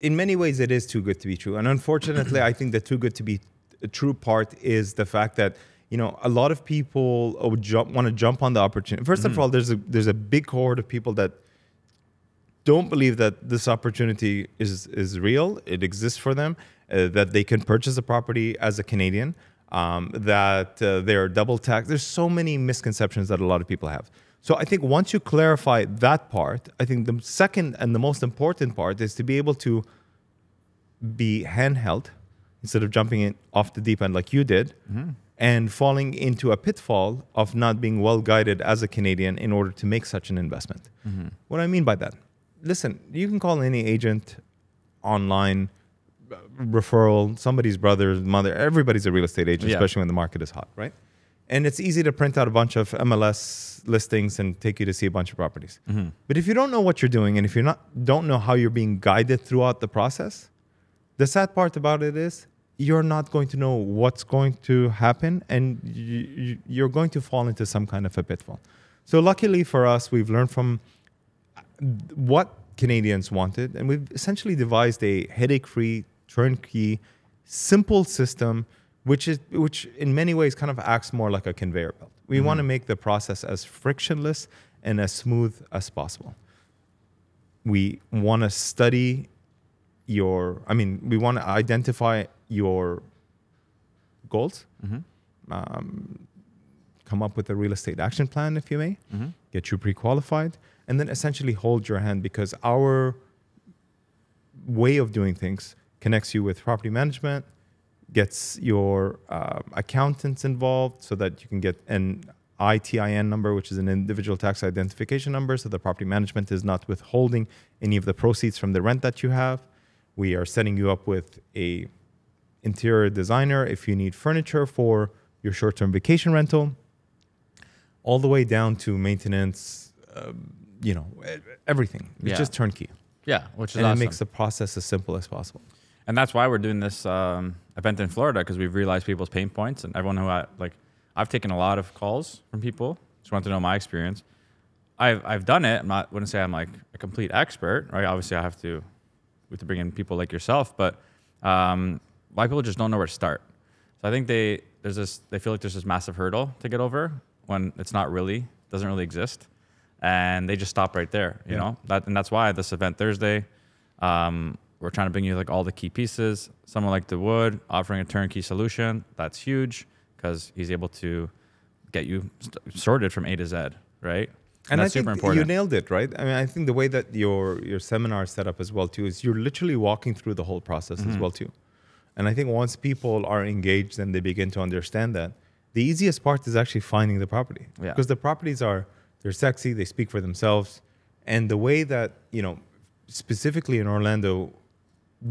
in many ways, it is too good to be true. And unfortunately, I think the too good to be true part is the fact that, you know, a lot of people want to jump on the opportunity. First of all, there's a big cohort of people that don't believe that this opportunity is real. It exists for them, that they can purchase a property as a Canadian, that they're double taxed. There's so many misconceptions that a lot of people have. So I think once you clarify that part, I think the second and the most important part is to be able to be handheld instead of jumping in off the deep end like you did and falling into a pitfall of not being well guided as a Canadian in order to make such an investment. What do I mean by that? Listen, you can call any agent online, referral, somebody's brother, mother, everybody's a real estate agent, especially when the market is hot, right? And it's easy to print out a bunch of MLS listings and take you to see a bunch of properties. But if you don't know what you're doing and if you don't know how you're being guided throughout the process, the sad part about it is you're not going to know what's going to happen, and you're going to fall into some kind of a pitfall. So luckily for us, we've learned from what Canadians wanted, and we've essentially devised a headache-free, turnkey, simple system which in many ways kind of acts more like a conveyor belt. We want to make the process as frictionless and as smooth as possible. We want to study we want to identify your goals, come up with a real estate action plan, if you may, get you pre-qualified, and then essentially hold your hand, because our way of doing things connects you with property management, gets your accountants involved so that you can get an ITIN number, which is an individual tax identification number, so the property management is not withholding any of the proceeds from the rent that you have. We are setting you up with a interior designer if you need furniture for your short-term vacation rental, all the way down to maintenance, everything. It's just turnkey. Yeah, which is and awesome. It makes the process as simple as possible. And that's why we're doing this event in Florida, because we've realized people's pain points, and everyone who I've taken a lot of calls from people just want to know my experience. I've done it. Wouldn't say I'm like a complete expert, right? Obviously, we have to bring in people like yourself, but a lot of people just don't know where to start. So I think they feel like there's this massive hurdle to get over when it's not really, doesn't really exist, and they just stop right there. You know, that's why this event Thursday. We're trying to bring you like all the key pieces. Someone like Dawood offering a turnkey solution. That's huge, because he's able to get you sorted from A to Z, right? And that's I think super important. You nailed it, right? I mean, I think the way that your seminar is set up as well too is you're literally walking through the whole process as well too. And I think once people are engaged and they begin to understand that, the easiest part is actually finding the property. Yeah. Because the properties they're sexy, they speak for themselves. And the way that, specifically in Orlando,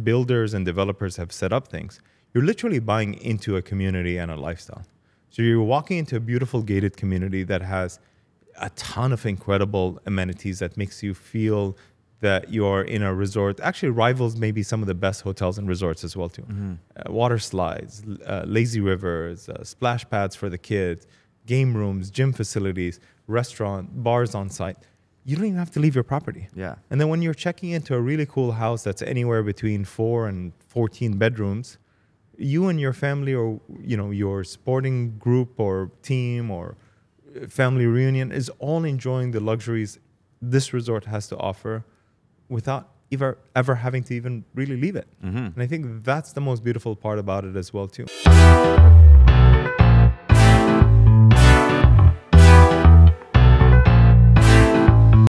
builders and developers have set up things, you're literally buying into a community and a lifestyle. So you're walking into a beautiful gated community that has a ton of incredible amenities that makes you feel that you're in a resort, actually rivals maybe some of the best hotels and resorts as well too. Water slides, lazy rivers, splash pads for the kids, game rooms, gym facilities, restaurant, bars on site. You don't even have to leave your property. Yeah. And then when you're checking into a really cool house that's anywhere between 4 and 14 bedrooms, you and your family, or your sporting group or team or family reunion, is all enjoying the luxuries this resort has to offer without ever having to even really leave it. And I think that's the most beautiful part about it as well too.